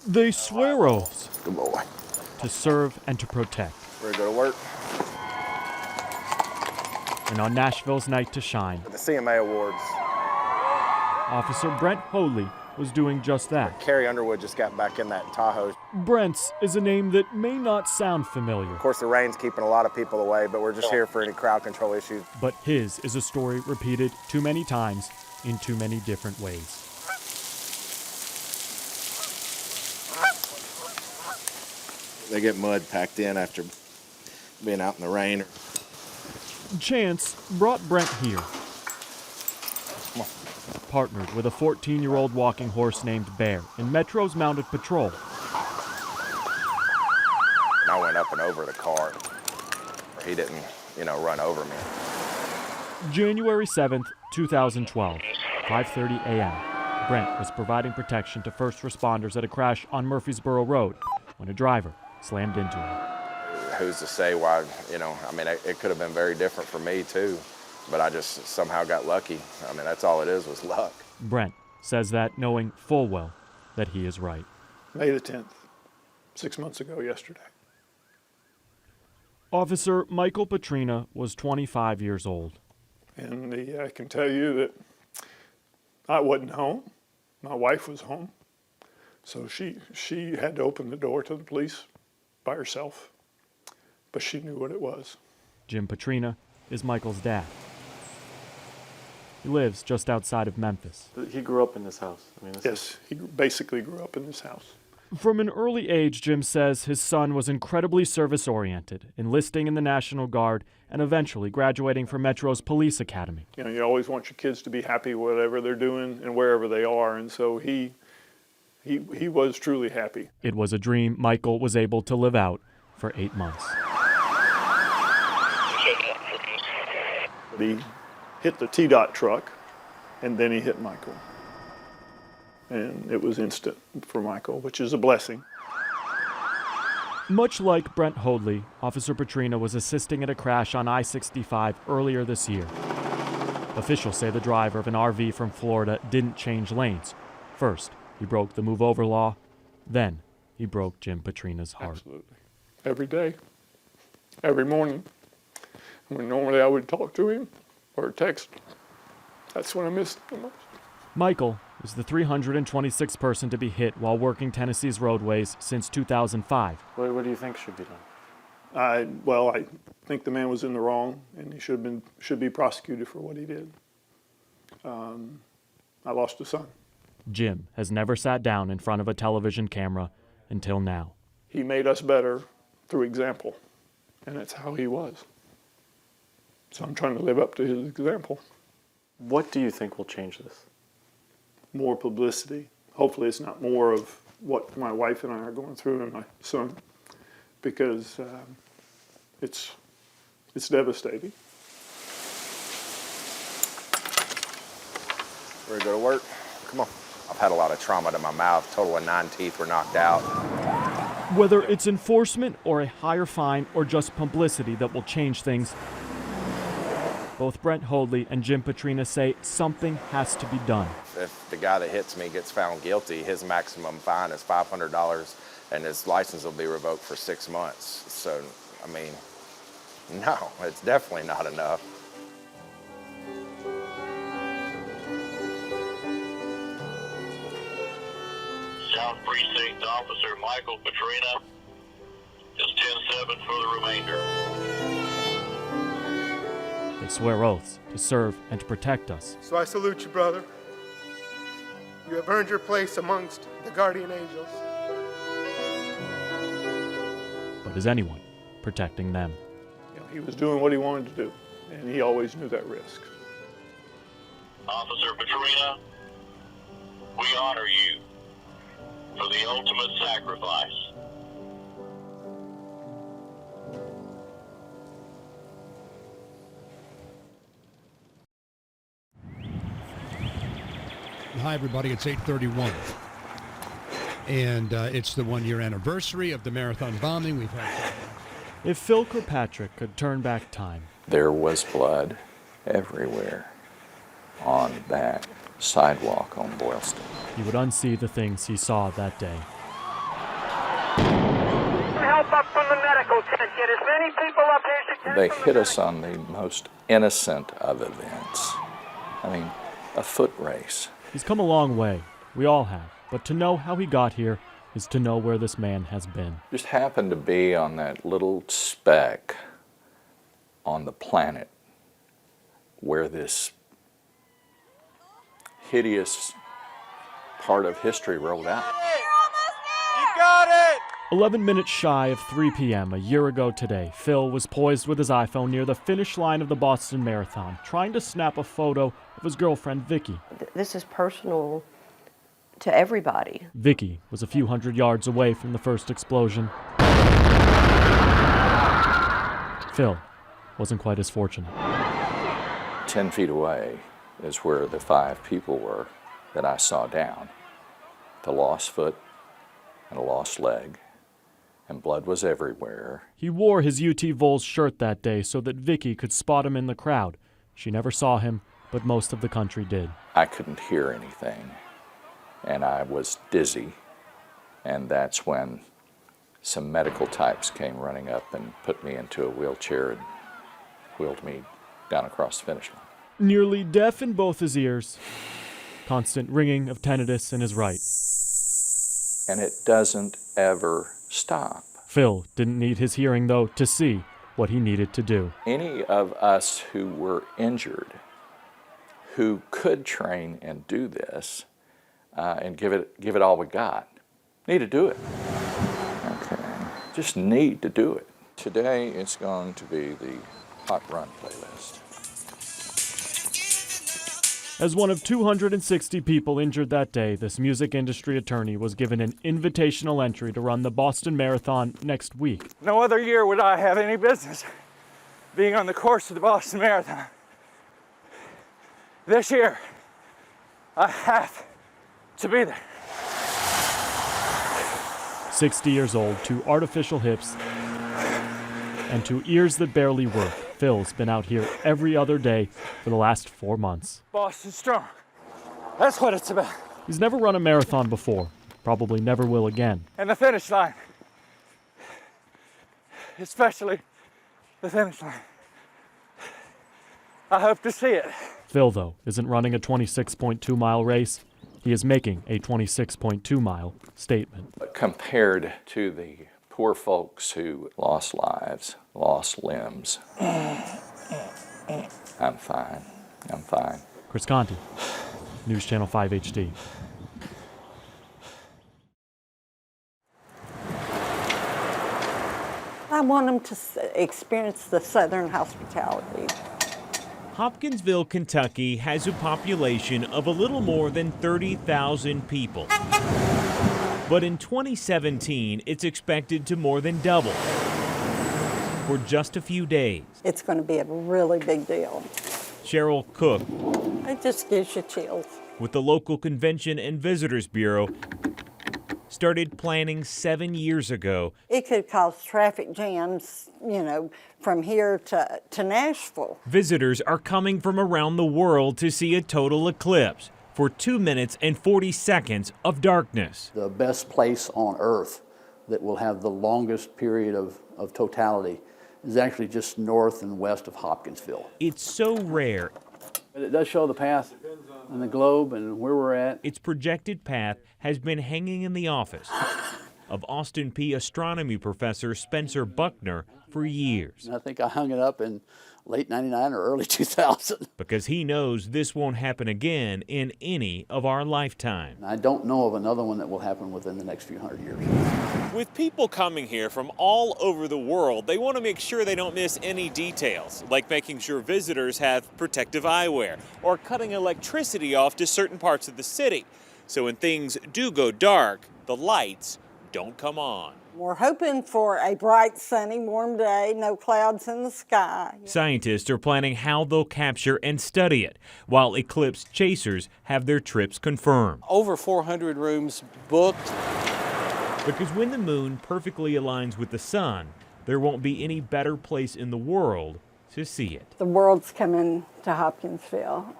They swear oaths Good boy. to serve and to protect. Ready to go to work? And on Nashville's night to shine, At the CMA Awards. Officer Brent Hoadley was doing just that. Carrie Underwood just got back in that Tahoe. Brent's is a name that may not sound familiar. Of course, the rain's keeping a lot of people away, but we're just here for any crowd control issues. But his is a story repeated too many times in too many different ways. They get mud packed in after being out in the rain. Chance brought Brent here. Partnered with a 14-year-old walking horse named Bear in Metro's mounted patrol. I went up and over the car. He didn't, run over me. January 7th, 2012, 5:30 a.m. Brent was providing protection to first responders at a crash on Murfreesboro Road when a driver slammed into him. Who's to say why, it could have been very different for me too, but I just somehow got lucky. That's all it is, was luck. Brent says that knowing full well that he is right. May the 10th, 6 months ago yesterday. Officer Michael Petrina was 25 years old. And I can tell you that I wasn't home. My wife was home. So she had to open the door to the police by herself. But she knew what it was. Jim Petrina is Michael's dad. He lives just outside of Memphis. He grew up in this house. Yes, he basically grew up in this house. From an early age, Jim says his son was incredibly service-oriented, enlisting in the National Guard and eventually graduating from Metro's police academy. You always want your kids to be happy whatever they're doing and wherever they are, and so he was truly happy. It was a dream Michael was able to live out for 8 months. He hit the T-Dot truck, and then he hit Michael. And it was instant for Michael, which is a blessing. Much like Brent Hoadley, Officer Petrina was assisting at a crash on I-65 earlier this year. Officials say the driver of an RV from Florida didn't change lanes. First, he broke the move over law. Then, he broke Jim Petrina's heart. Absolutely. Every day, every morning. When normally I would talk to him or text, that's when I missed him the most. Michael is the 326th person to be hit while working Tennessee's roadways since 2005. What do you think should be done? I think the man was in the wrong, and he should be prosecuted for what he did. I lost a son. Jim has never sat down in front of a television camera until now. He made us better through example, and that's how he was. So I'm trying to live up to his example. What do you think will change this? More publicity. Hopefully it's not more of what my wife and I are going through and my son, because it's devastating. Ready to go to work? Come on. I've had a lot of trauma to my mouth. Total of 9 teeth were knocked out. Whether it's enforcement or a higher fine or just publicity that will change things, both Brent Hoadley and Jim Petrina say something has to be done. If the guy that hits me gets found guilty, his maximum fine is $500 and his license will be revoked for 6 months. So, no, it's definitely not enough. South Precinct Officer Michael Petrina is 10-7 for the remainder. They swear oaths to serve and to protect us. So I salute you, brother. You have earned your place amongst the guardian angels. But is anyone protecting them? He was doing what he wanted to do, and he always knew that risk. Officer Petrina, we honor you for the ultimate sacrifice. Hi, everybody. It's 8:31. And it's the one-year anniversary of the marathon bombing. We've had. If Phil Kirkpatrick could turn back time, there was blood everywhere on that sidewalk on Boylston. he would unsee the things he saw that day. Help up from the medical tent. Get as many people up here as you can. They hit us on the most innocent of events. I mean, a foot race. He's come a long way. We all have. But to know how he got here is to know where this man has been. Just happened to be on that little speck on the planet where this hideous part of history rolled out. You got it! 11 minutes shy of 3 p.m. a year ago today, Phil was poised with his iPhone near the finish line of the Boston Marathon, trying to snap a photo of his girlfriend, Vicky. This is personal to everybody. Vicky was a few hundred yards away from the first explosion. Phil wasn't quite as fortunate. 10 feet away is where the 5 people were that I saw down. The lost foot and a lost leg, and blood was everywhere. He wore his UT Vols shirt that day so that Vicky could spot him in the crowd. She never saw him, but most of the country did. I couldn't hear anything, and I was dizzy, and that's when some medical types came running up and put me into a wheelchair and wheeled me down across the finish line. Nearly deaf in both his ears, constant ringing of tinnitus in his right. And it doesn't ever stop. Phil didn't need his hearing, though, to see what he needed to do. Any of us who were injured, who could train and do this, and give it all we got, need to do it. Okay, just need to do it. Today it's going to be the Hot Run playlist. As one of 260 people injured that day, this music industry attorney was given an invitational entry to run the Boston Marathon next week. No other year would I have any business being on the course of the Boston Marathon. This year, I have to be there. 60 years old, 2 artificial hips, and 2 ears that barely work. Phil's been out here every other day for the last 4 months. Boston strong. That's what it's about. He's never run a marathon before, probably never will again. And the finish line. Especially the finish line. I hope to see it. Phil, though, isn't running a 26.2-mile race. He is making a 26.2-mile statement. Compared to the poor folks who lost lives, lost limbs, I'm fine. I'm fine. Chris Conti, News Channel 5 HD. I want them to experience the Southern hospitality. Hopkinsville, Kentucky has a population of a little more than 30,000 people. But in 2017, it's expected to more than double for just a few days. It's going to be a really big deal. Cheryl Cook, It just gives you chills. with the local Convention and Visitors Bureau, started planning 7 years ago. It could cause traffic jams, from here to Nashville. Visitors are coming from around the world to see a total eclipse for 2 minutes and 40 seconds of darkness. The best place on Earth that will have the longest period of totality is actually just north and west of Hopkinsville. It's so rare. But it does show the path and the globe and where we're at. Its projected path has been hanging in the office of Austin Peay astronomy professor Spencer Buckner for years. And I think I hung it up in late 99 or early 2000. Because he knows this won't happen again in any of our lifetime. I don't know of another one that will happen within the next few hundred years. With people coming here from all over the world, they want to make sure they don't miss any details, like making sure visitors have protective eyewear or cutting electricity off to certain parts of the city. So when things do go dark, the lights don't come on. We're hoping for a bright, sunny, warm day, no clouds in the sky. Scientists are planning how they'll capture and study it, while eclipse chasers have their trips confirmed. Over 400 rooms booked. Because when the moon perfectly aligns with the sun, there won't be any better place in the world to see it. The world's coming to Hopkinsville.